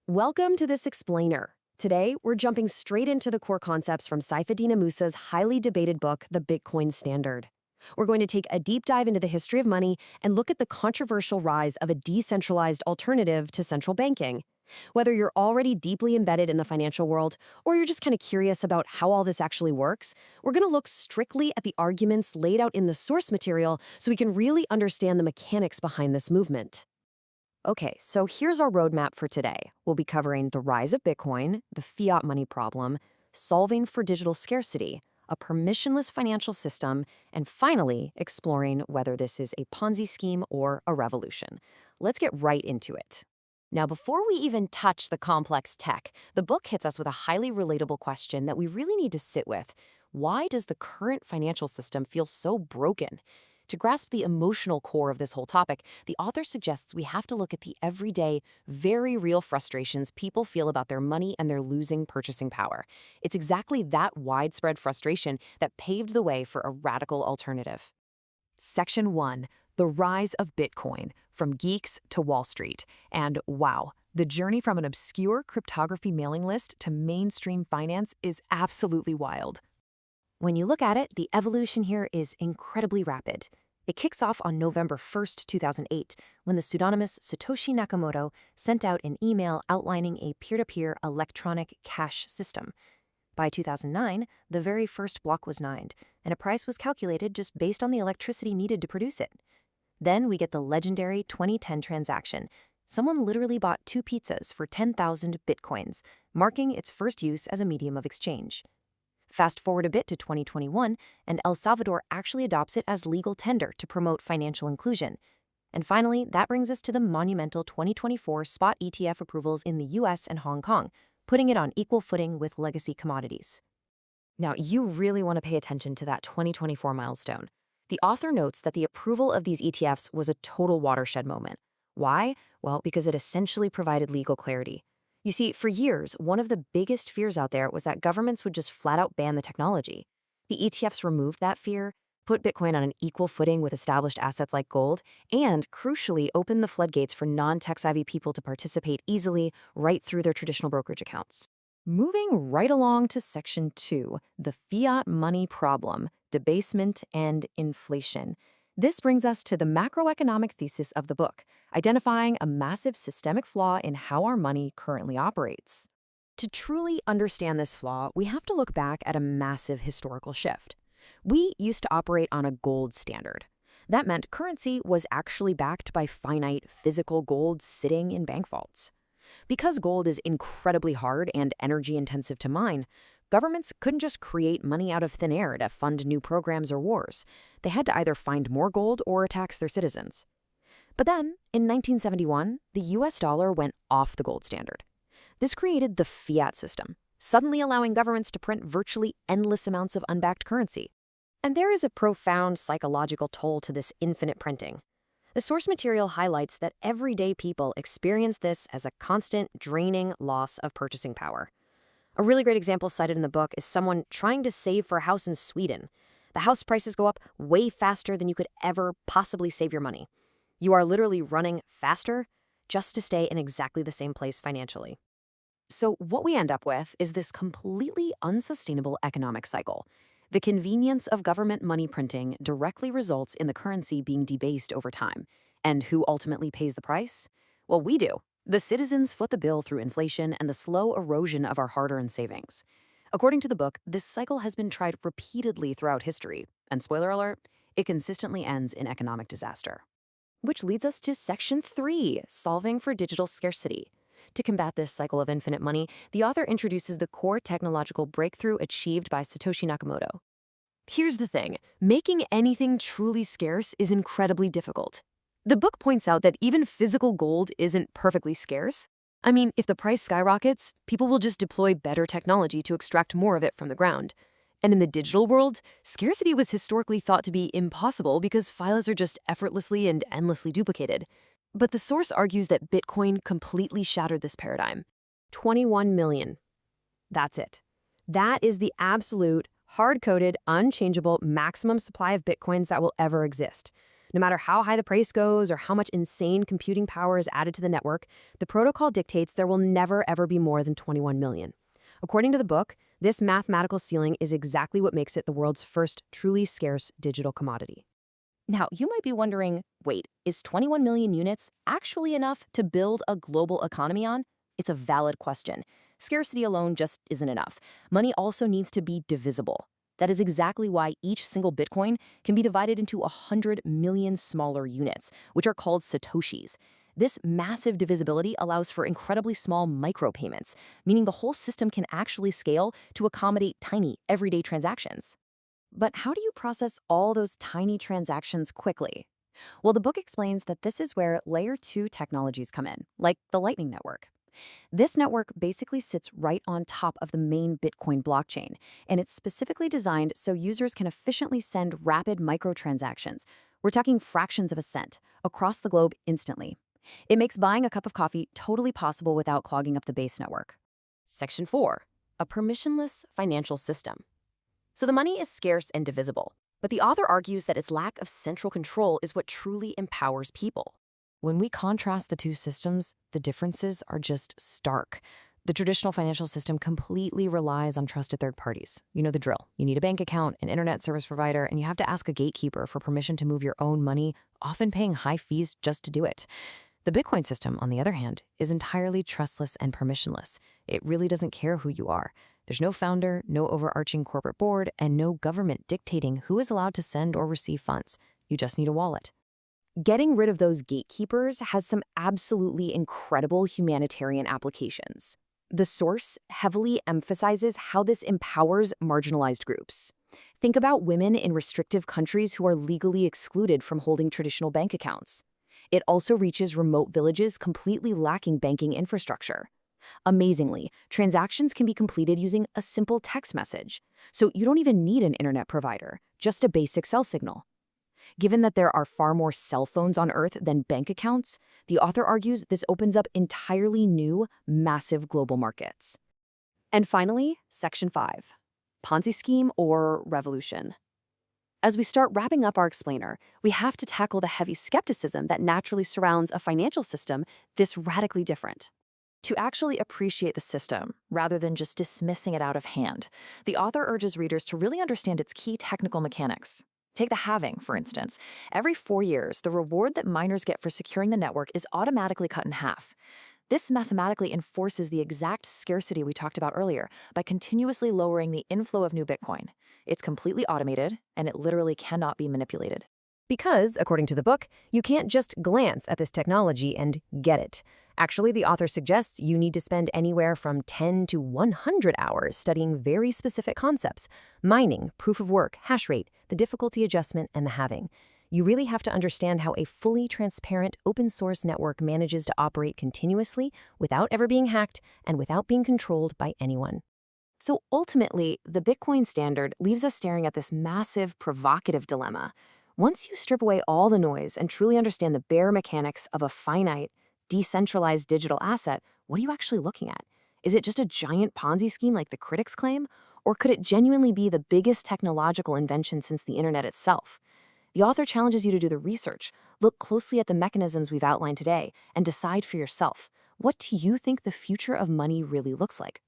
Welcome to this explainer. Today, we're jumping straight into the core concepts from Saifedean Ammous's highly debated book, The Bitcoin Standard. We're going to take a deep dive into the history of money and look at the controversial rise of a decentralized alternative to central banking. Whether you're already deeply embedded in the financial world or you're just kind of curious about how all this actually works, we're going to look strictly at the arguments laid out in the source material so we can really understand the mechanics behind this movement. Okay, so here's our roadmap for today. We'll be covering the rise of Bitcoin, the fiat money problem, solving for digital scarcity, a permissionless financial system, and finally, exploring whether this is a Ponzi scheme or a revolution. Let's get right into it. Now, before we even touch the complex tech, the book hits us with a highly relatable question that we really need to sit with. Why does the current financial system feel so broken? To grasp the emotional core of this whole topic, the author suggests we have to look at the everyday, very real frustrations people feel about their money and their losing purchasing power. It's exactly that widespread frustration that paved the way for a radical alternative. Section 1. The Rise of Bitcoin, from Geeks to Wall Street. And wow, the journey from an obscure cryptography mailing list to mainstream finance is absolutely wild. When you look at it, the evolution here is incredibly rapid. It kicks off on November 1st, 2008, when the pseudonymous Satoshi Nakamoto sent out an email outlining a peer-to-peer electronic cash system. By 2009, the very first block was mined, and a price was calculated just based on the electricity needed to produce it. Then we get the legendary 2010 transaction. Someone literally bought 2 pizzas for 10,000 bitcoins, marking its first use as a medium of exchange. Fast forward a bit to 2021, and El Salvador actually adopts it as legal tender to promote financial inclusion. And finally, that brings us to the monumental 2024 spot ETF approvals in the US and Hong Kong, putting it on equal footing with legacy commodities. Now, you really want to pay attention to that 2024 milestone. The author notes that the approval of these ETFs was a total watershed moment. Why? Well, because it essentially provided legal clarity. You see, for years, one of the biggest fears out there was that governments would just flat out ban the technology. The ETFs removed that fear, put Bitcoin on an equal footing with established assets like gold, and, crucially, opened the floodgates for non-tech-savvy people to participate easily right through their traditional brokerage accounts. Moving right along to Section 2, the fiat money problem, debasement and inflation. This brings us to the macroeconomic thesis of the book, identifying a massive systemic flaw in how our money currently operates. To truly understand this flaw, we have to look back at a massive historical shift. We used to operate on a gold standard. That meant currency was actually backed by finite physical gold sitting in bank vaults. Because gold is incredibly hard and energy-intensive to mine, governments couldn't just create money out of thin air to fund new programs or wars. They had to either find more gold or tax their citizens. But then, in 1971, the US dollar went off the gold standard. This created the fiat system, suddenly allowing governments to print virtually endless amounts of unbacked currency. And there is a profound psychological toll to this infinite printing. The source material highlights that everyday people experience this as a constant, draining loss of purchasing power. A really great example cited in the book is someone trying to save for a house in Sweden. The house prices go up way faster than you could ever possibly save your money. You are literally running faster just to stay in exactly the same place financially. So what we end up with is this completely unsustainable economic cycle. The convenience of government money printing directly results in the currency being debased over time. And who ultimately pays the price? Well, we do. The citizens foot the bill through inflation and the slow erosion of our hard-earned savings. According to the book, this cycle has been tried repeatedly throughout history, and spoiler alert, it consistently ends in economic disaster. Which leads us to Section 3, solving for digital scarcity. To combat this cycle of infinite money, the author introduces the core technological breakthrough achieved by Satoshi Nakamoto. Here's the thing, making anything truly scarce is incredibly difficult. The book points out that even physical gold isn't perfectly scarce. I mean, if the price skyrockets, people will just deploy better technology to extract more of it from the ground. And in the digital world, scarcity was historically thought to be impossible because files are just effortlessly and endlessly duplicated. But the source argues that Bitcoin completely shattered this paradigm. 21 million. That's it. That is the absolute, hard-coded, unchangeable maximum supply of Bitcoins that will ever exist. No matter how high the price goes or how much insane computing power is added to the network, the protocol dictates there will never ever be more than 21 million. According to the book, this mathematical ceiling is exactly what makes it the world's first truly scarce digital commodity. Now, you might be wondering, wait, is 21 million units actually enough to build a global economy on? It's a valid question. Scarcity alone just isn't enough. Money also needs to be divisible. That is exactly why each single Bitcoin can be divided into 100 million smaller units, which are called Satoshis. This massive divisibility allows for incredibly small micropayments, meaning the whole system can actually scale to accommodate tiny, everyday transactions. But how do you process all those tiny transactions quickly? Well, the book explains that this is where Layer 2 technologies come in, like the Lightning Network. This network basically sits right on top of the main Bitcoin blockchain, and it's specifically designed so users can efficiently send rapid microtransactions. We're talking fractions of a cent across the globe instantly. It makes buying a cup of coffee totally possible without clogging up the base network. Section 4. A permissionless financial system. So the money is scarce and divisible, but the author argues that its lack of central control is what truly empowers people. When we contrast the two systems, the differences are just stark. The traditional financial system completely relies on trusted third parties. You know the drill. You need a bank account, an internet service provider, and you have to ask a gatekeeper for permission to move your own money, often paying high fees just to do it. The Bitcoin system, on the other hand, is entirely trustless and permissionless. It really doesn't care who you are. There's no founder, no overarching corporate board, and no government dictating who is allowed to send or receive funds. You just need a wallet. Getting rid of those gatekeepers has some absolutely incredible humanitarian applications. The source heavily emphasizes how this empowers marginalized groups. Think about women in restrictive countries who are legally excluded from holding traditional bank accounts. It also reaches remote villages completely lacking banking infrastructure. Amazingly, transactions can be completed using a simple text message, so you don't even need an internet provider, just a basic cell signal. Given that there are far more cell phones on Earth than bank accounts, the author argues this opens up entirely new, massive global markets. And finally, Section 5. Ponzi scheme or revolution. As we start wrapping up our explainer, we have to tackle the heavy skepticism that naturally surrounds a financial system this radically different. To actually appreciate the system, rather than just dismissing it out of hand, the author urges readers to really understand its key technical mechanics. Take the halving, for instance. Every 4 years, the reward that miners get for securing the network is automatically cut in half. This mathematically enforces the exact scarcity we talked about earlier by continuously lowering the inflow of new Bitcoin. It's completely automated, and it literally cannot be manipulated. Because, according to the book, you can't just glance at this technology and get it. Actually, the author suggests you need to spend anywhere from 10 to 100 hours studying very specific concepts: mining, proof of work, hash rate, the difficulty adjustment, and the halving. You really have to understand how a fully transparent open-source network manages to operate continuously without ever being hacked and without being controlled by anyone. So ultimately, the Bitcoin standard leaves us staring at this massive, provocative dilemma. Once you strip away all the noise and truly understand the bare mechanics of a finite, decentralized digital asset, what are you actually looking at? Is it just a giant Ponzi scheme like the critics claim? Or could it genuinely be the biggest technological invention since the internet itself? The author challenges you to do the research, look closely at the mechanisms we've outlined today, and decide for yourself. What do you think the future of money really looks like?